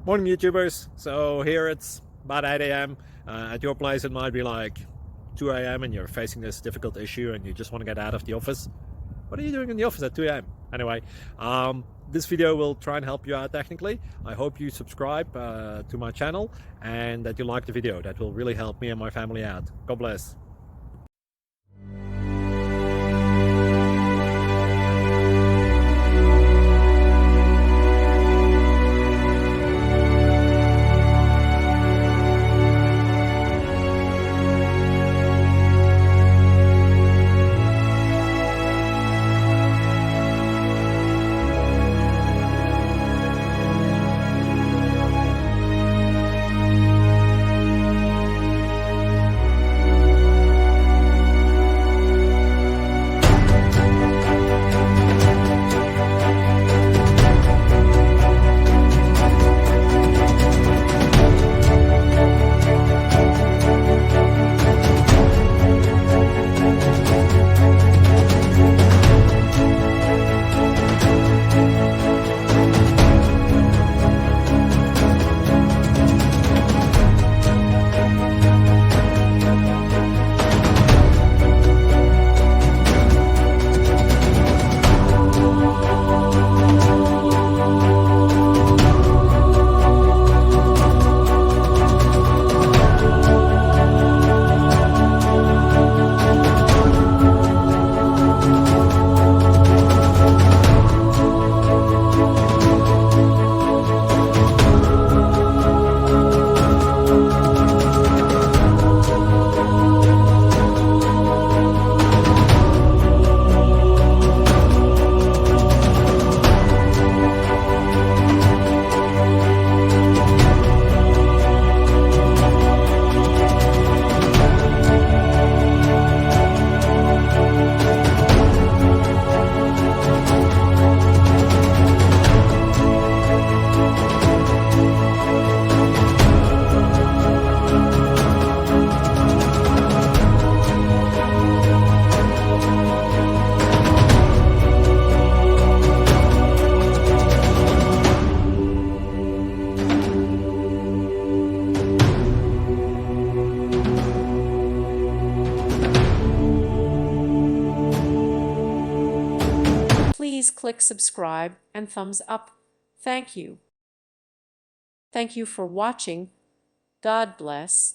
Morning YouTubers. So here it's about 8 a.m. At your place it might be like 2 a.m. and you're facing this difficult issue and you just want to get out of the office. What are you doing in the office at 2 a.m.? Anyway, this video will try and help you out technically. I hope you subscribe to my channel and that you like the video. That will really help me and my family out. God bless. Please click subscribe and thumbs up. Thank you. Thank you for watching. God bless.